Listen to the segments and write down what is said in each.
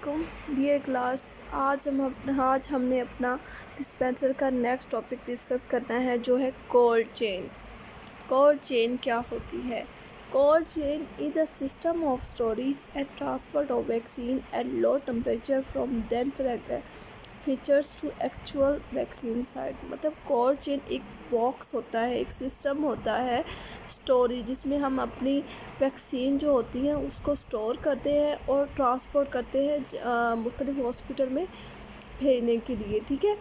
علیکم dear class. آج ہم نے اپنا ڈسپینسر کا نیکسٹ ٹاپک ڈسکس کرنا ہے جو ہے کولڈ چین. کولڈ چین کیا ہوتی ہے؟ Cold chain is a system of storage and transport of vaccine at low temperature from then features to actual vaccine site. مطلب کولڈ چین ایک باکس ہوتا ہے، ایک سسٹم ہوتا ہے اسٹوریج، جس میں ہم اپنی ویکسین جو ہوتی ہیں اس کو اسٹور کرتے ہیں اور ٹرانسپورٹ کرتے ہیں مختلف ہاسپٹل میں بھیجنے کے لیے. ٹھیک ہے،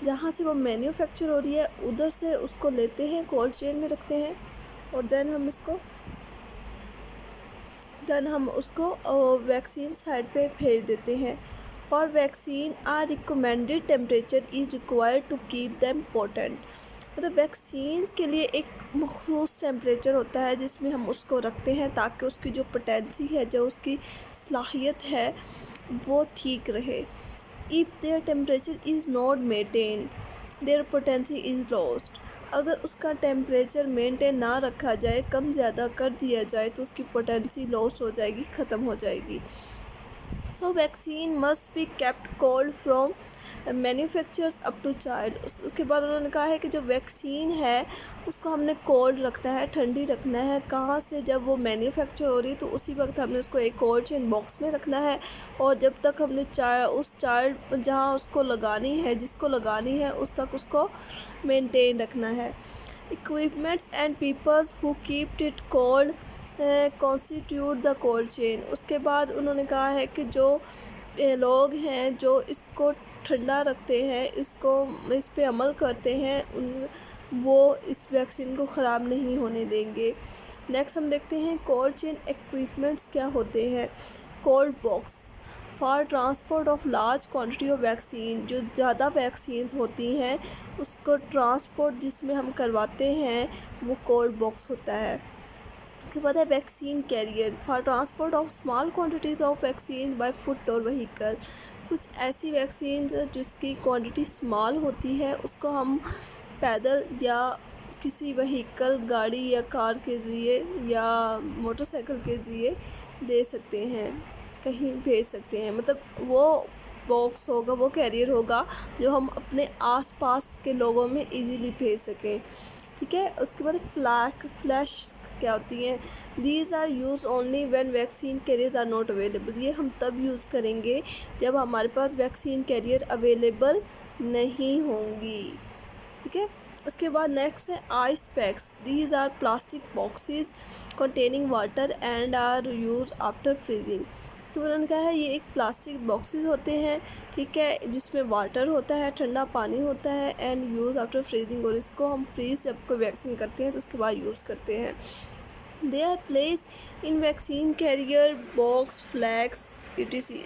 جہاں سے وہ مینوفیکچر ہو رہی ہے ادھر سے اس کو لیتے ہیں، کولڈ چین میں رکھتے ہیں اور دین ہم اس کو ویکسین سائٹ پہ بھیج دیتے ہیں. For vaccine are recommended temperature is required to keep them potent. مطلب ویکسینز کے لیے ایک مخصوص ٹیمپریچر ہوتا ہے جس میں ہم اس کو رکھتے ہیں تاکہ اس کی جو پوٹینسی ہے، جو اس کی صلاحیت ہے وہ ٹھیک رہے. If their temperature is not maintained, their potency is lost. اگر اس کا ٹیمپریچر مینٹین نہ رکھا جائے، کم زیادہ کر دیا جائے تو اس کی پوٹینسی لاسٹ ہو جائے گی، ختم ہو جائے گی. So vaccine must be kept cold from manufacturers up to child. اس کے بعد انہوں نے کہا ہے کہ جو ویکسین ہے اس کو ہم نے کولڈ رکھنا ہے، ٹھنڈی رکھنا ہے. کہاں سے؟ جب وہ مینوفیکچر ہو رہی ہے تو اسی وقت ہم نے اس کو ایک کولڈ چین باکس میں رکھنا ہے، اور جب تک ہم نے اس چائلڈ جہاں اس کو لگانی ہے، جس کو لگانی ہے اس تک اس کو مینٹین رکھنا ہے. Equipments and peoples who keep it cold constitute the cold chain. اس کے بعد انہوں نے کہا ہے کہ جو لوگ ہیں جو اس کو ٹھنڈا رکھتے ہیں، اس پہ عمل کرتے ہیں، وہ اس ویکسین کو خراب نہیں ہونے دیں گے. نیکسٹ ہم دیکھتے ہیں کولڈ چین ایکوپمنٹس کیا ہوتے ہیں. Cold box for transport of large quantity of vaccine. جو زیادہ ویکسینز ہوتی ہیں اس کو ٹرانسپورٹ جس میں ہم کرواتے ہیں وہ کولڈ باکس ہوتا ہے. اس کے بعد ہے vaccine carrier for transport of small quantities of vaccine by foot اور وہیکل. کچھ ایسی ویکسینز جس کی کوانٹٹی اسمال ہوتی ہے اس کو ہم پیدل یا کسی وہیکل، گاڑی یا کار کے ذریعے یا موٹر سائیکل کے ذریعے دے سکتے ہیں، کہیں بھیج سکتے ہیں. مطلب وہ باکس ہوگا، وہ کیریئر ہوگا جو ہم اپنے آس پاس کے لوگوں میں ایزیلی بھیج سکیں. ٹھیک ہے، اس کے بعد فلیش کیا ہوتی ہیں. These are use only when vaccine carriers are not available. یہ ہم تب یوز کریں گے جب ہمارے پاس ویکسین کیریئر اویلیبل نہیں ہوں گی. ٹھیک ہے، اس کے بعد نیکسٹ ہے ice packs. These are plastic boxes containing water and are use after freezing. اس کے بعد انہوں نے کہا ہے یہ ایک پلاسٹک باکسز ہوتے ہیں، ٹھیک ہے، جس میں واٹر ہوتا ہے، ٹھنڈا پانی ہوتا ہے، اینڈ یوز آفٹر فریزنگ. اور اس کو ہم فریز جب کوئی ویکسین کرتے ہیں تو اس کے بعد یوز کرتے ہیں. They are place in vaccine carrier box flex etc.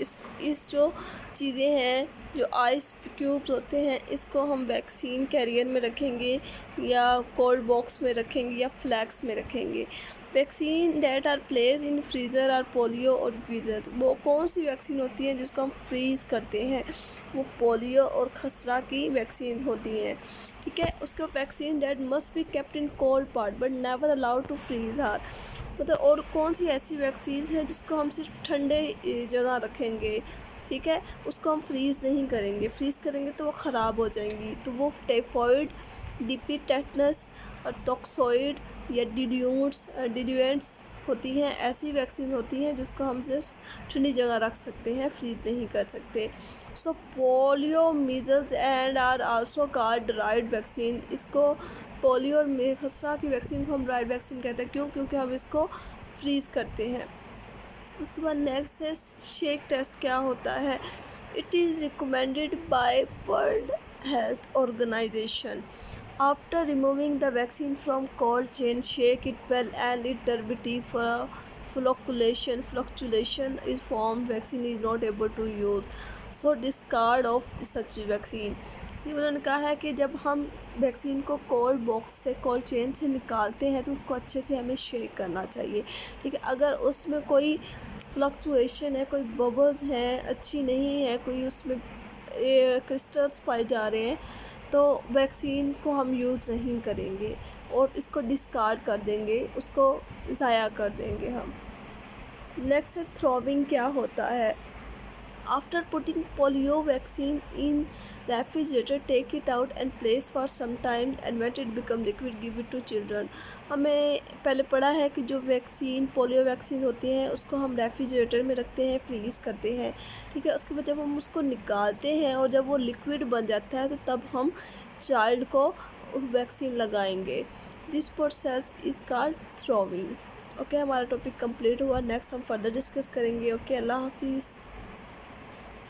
اس جو چیزیں ہیں، جو آئس کیوبز ہوتے ہیں، اس کو ہم ویکسین کیریئر میں رکھیں گے یا کولڈ باکس میں رکھیں گے یا فلیکس میں رکھیں گے. Vaccine that are place in freezer are polio اور ویزر. وہ کون سی ویکسین ہوتی ہیں جس کو ہم فریز کرتے ہیں؟ وہ پولیو اور خسرہ کی ویکسین ہوتی ہیں. ٹھیک ہے، اس کا vaccine that must be kept in cold part but never allowed to freeze hard. مطلب اور کون سی ایسی ویکسینز ہیں جس کو ہم صرف ٹھنڈے جگہ رکھیں گے؟ ٹھیک ہے، اس کو ہم فریز نہیں کریں گے. فریز کریں گے تو وہ خراب ہو جائیں گی. تو وہ ٹائفائڈ، ڈی پی ٹیٹنس، ٹاکسوئڈ یا ڈیلیونٹس ہوتی ہیں. ایسی ویکسین ہوتی ہیں جس کو ہم صرف ٹھنڈی جگہ رکھ سکتے ہیں، فریز نہیں کر سکتے. So polio, measles and are also called dried vaccine. اس کو پولیو اور خسرہ کی ویکسین کو ہم ڈرائڈ ویکسین کہتے ہیں. کیونکہ ہم اس کو فریز کرتے ہیں. اس کے بعد نیکسٹ ہے شیک ٹیسٹ کیا ہوتا ہے. It is recommended by World Health Organization. After removing the vaccine from cold chain shake it well and it turbidity fluctuation is formed. Vaccine is not able to use, so discard of such vaccine. انہوں نے کہا ہے کہ جب ہم vaccine کو cold box سے، cold chain سے نکالتے ہیں تو اس کو اچھے سے ہمیں شیک کرنا چاہیے. ٹھیک ہے، اگر اس میں کوئی فلکچویشن ہے، کوئی ببلز ہیں، اچھی نہیں ہے، کوئی اس میں کرسٹلس پائے جا رہے ہیں تو ویکسین کو ہم یوز نہیں کریں گے اور اس کو ڈسکارڈ کر دیں گے، اس کو ضائع کر دیں گے ہم. نیکسٹ ہے تھروونگ کیا ہوتا ہے. After putting polio vaccine in refrigerator, take it out and place for some time, and when it become liquid, give it to children. ہمیں پہلے پڑھا ہے کہ جو ویکسین پولیو ویکسین ہوتے ہیں اس کو ہم ریفریجریٹر میں رکھتے ہیں، فریز کرتے ہیں، ٹھیک ہے. اس کے بعد جب ہم اس کو نکالتے ہیں اور جب وہ لکوڈ بن جاتا ہے تو تب ہم چائلڈ کو ویکسین لگائیں گے. This process is called throwing. Okay, ہمارا ٹاپک کمپلیٹ ہوا. نیکسٹ ہم فردر ڈسکس کریں گے. اوکے، اللہ حافظ.